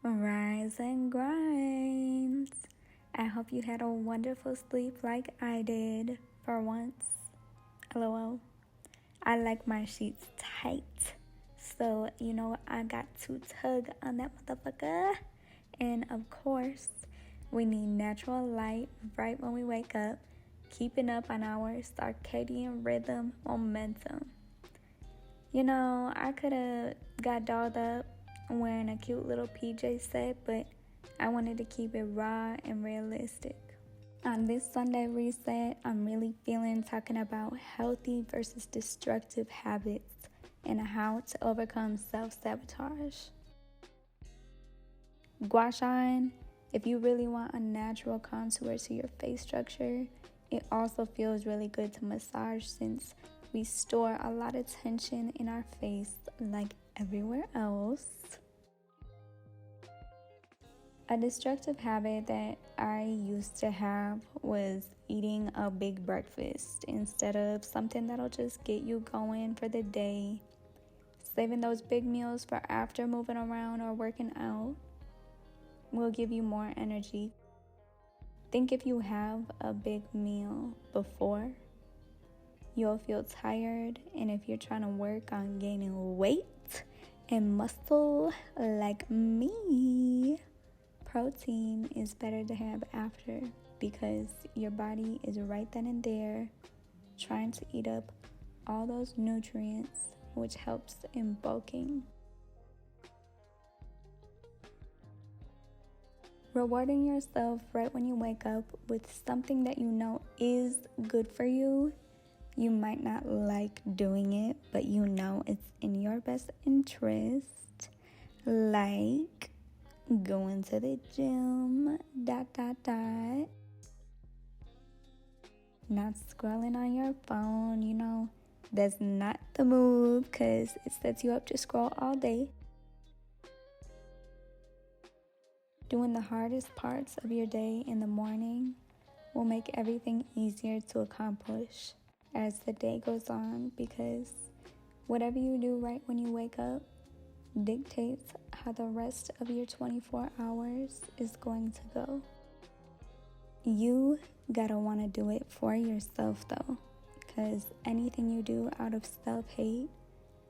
Rise and grind. I hope you had a wonderful sleep like I did for once. LOL. I like my sheets tight. So, I got to tug on that motherfucker. And of course, we need natural light right when we wake up, keeping up on our circadian rhythm momentum. I could have got dolled up wearing a cute little PJ set, but I wanted to keep it raw and realistic. On this Sunday reset, I'm really feeling talking about healthy versus destructive habits and how to overcome self-sabotage. Gua Sha, if you really want a natural contour to your face structure, it also feels really good to massage since we store a lot of tension in our face like everywhere else. A destructive habit that I used to have was eating a big breakfast instead of something that'll just get you going for the day. Saving those big meals for after moving around or working out will give you more energy. Think if you have a big meal before, you'll feel tired, and if you're trying to work on gaining weight and muscle like me, protein is better to have after because your body is right then and there trying to eat up all those nutrients, which helps in bulking. Rewarding yourself right when you wake up with something that you know is good for you. You might not like doing it, but you know it's in your best interest. Like going to the gym, ... Not scrolling on your phone, that's not the move because it sets you up to scroll all day. Doing the hardest parts of your day in the morning will make everything easier to accomplish as the day goes on, because whatever you do right when you wake up dictates how the rest of your 24 hours is going to go. You gotta want to do it for yourself though, because anything you do out of self-hate,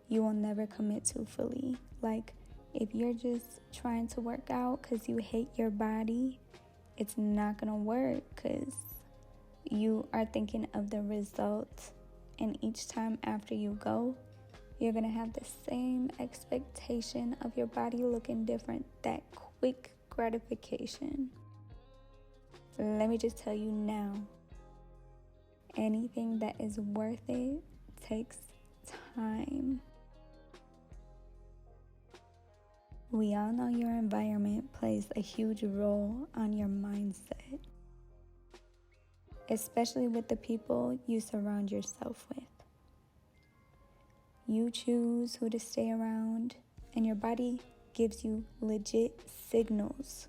you will never commit to fully. Like, if you're just trying to work out because you hate your body, it's not gonna work because you are thinking of the result, and each time after you go, you're gonna have the same expectation of your body looking different, that quick gratification. Let me just tell you now, anything that is worth it takes time. We all know your environment plays a huge role on your mindset, especially with the people you surround yourself with. You choose who to stay around, and your body gives you legit signals.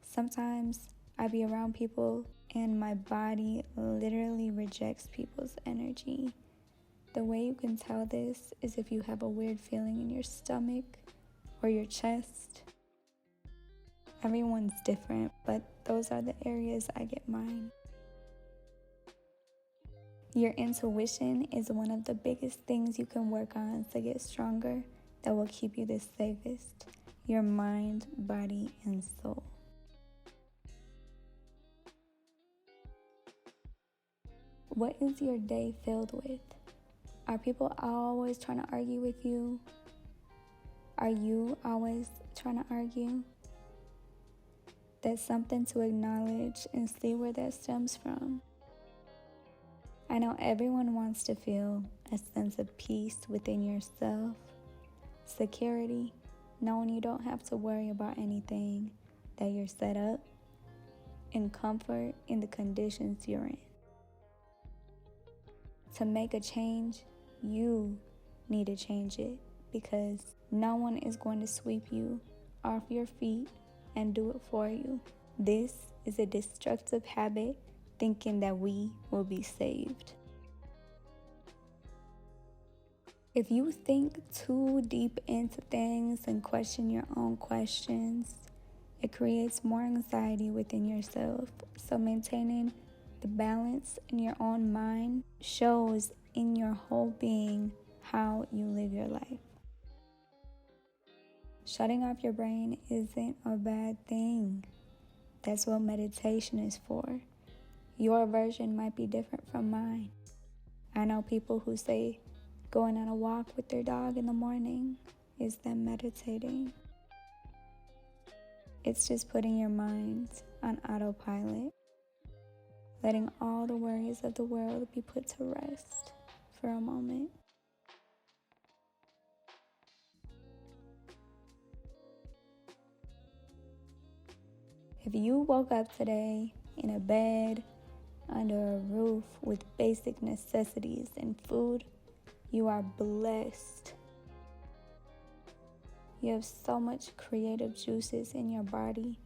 Sometimes I be around people and my body literally rejects people's energy. The way you can tell this is if you have a weird feeling in your stomach or your chest. Everyone's different, but those are the areas I get mine. Your intuition is one of the biggest things you can work on to get stronger that will keep you the safest. Your mind, body, and soul. What is your day filled with? Are people always trying to argue with you? Are you always trying to argue? That's something to acknowledge and see where that stems from. I know everyone wants to feel a sense of peace within yourself, security, knowing you don't have to worry about anything, that you're set up, and comfort in the conditions you're in. To make a change, you need to change it, because no one is going to sweep you off your feet and do it for you. This is a destructive habit, thinking that we will be saved. If you think too deep into things and question your own questions, It creates more anxiety within yourself. So maintaining the balance in your own mind shows in your whole being how you live your life. Shutting off your brain isn't a bad thing. That's what meditation is for. Your version might be different from mine. I know people who say going on a walk with their dog in the morning is them meditating. It's just putting your mind on autopilot, letting all the worries of the world be put to rest for a moment. If you woke up today in a bed, under a roof with basic necessities and food, you are blessed. You have so much creative juices in your body.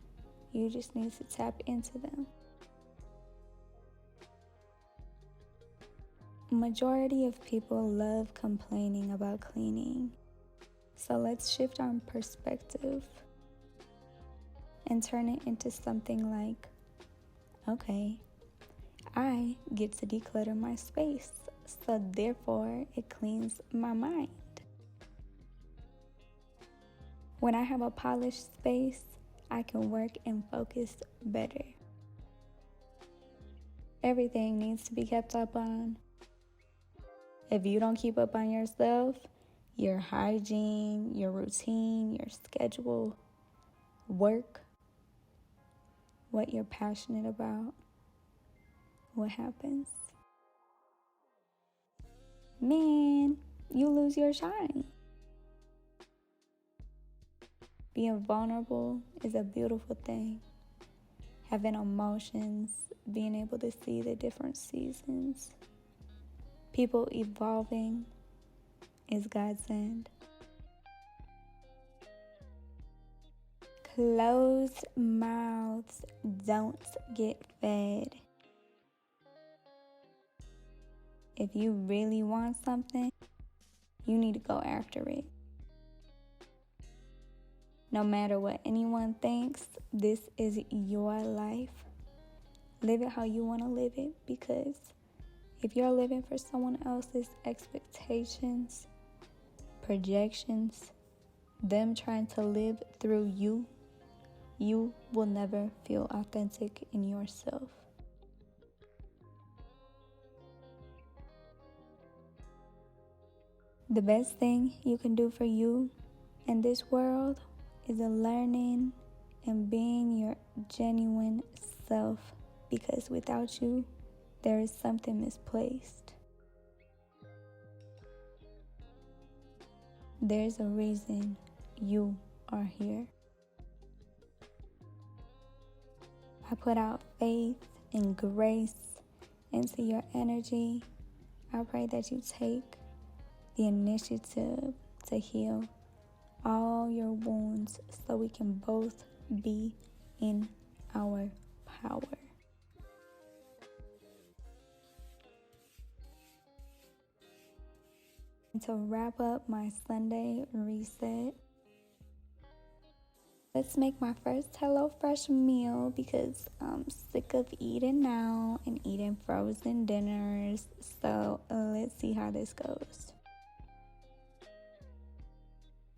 You just need to tap into them. Majority of people love complaining about cleaning. So let's shift our perspective and turn it into something like, okay, I get to declutter my space, so therefore it cleans my mind. When I have a polished space, I can work and focus better. Everything needs to be kept up on. If you don't keep up on yourself, your hygiene, your routine, your schedule, work, what you're passionate about, what happens? Man, you lose your shine. Being vulnerable is a beautiful thing. Having emotions, being able to see the different seasons, people evolving is godsend. Closed mouths don't get fed. If you really want something, you need to go after it. No matter what anyone thinks, this is your life. Live it how you want to live it, because if you're living for someone else's expectations, projections, them trying to live through you, you will never feel authentic in yourself. The best thing you can do for you in this world is learning and being your genuine self, because without you, there is something misplaced. There's a reason you are here. I put out faith and grace into your energy. I pray that you take the initiative to heal all your wounds so we can both be in our power. And to wrap up my Sunday reset, let's make my first HelloFresh meal, because I'm sick of eating now and eating frozen dinners. So let's see how this goes.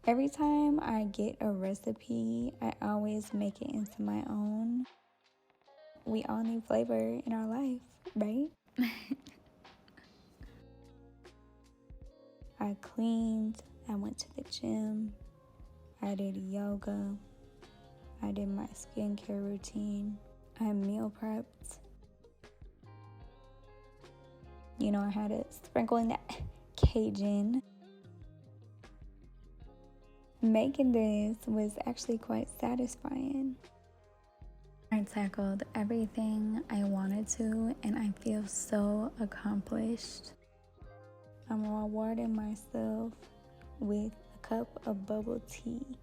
Every time I get a recipe, I always make it into my own. We all need flavor in our life, right? I cleaned, I went to the gym, I did yoga, I did my skincare routine, I meal prepped. You know, I had to sprinkle in that Cajun. Making this was actually quite satisfying. I tackled everything I wanted to, and I feel so accomplished. I'm rewarding myself with a cup of bubble tea.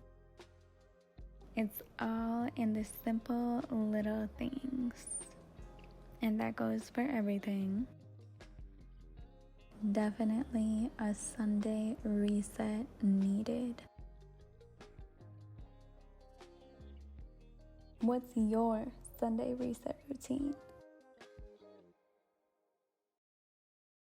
It's all in the simple little things, and that goes for everything. Definitely a Sunday reset needed. What's your Sunday reset routine?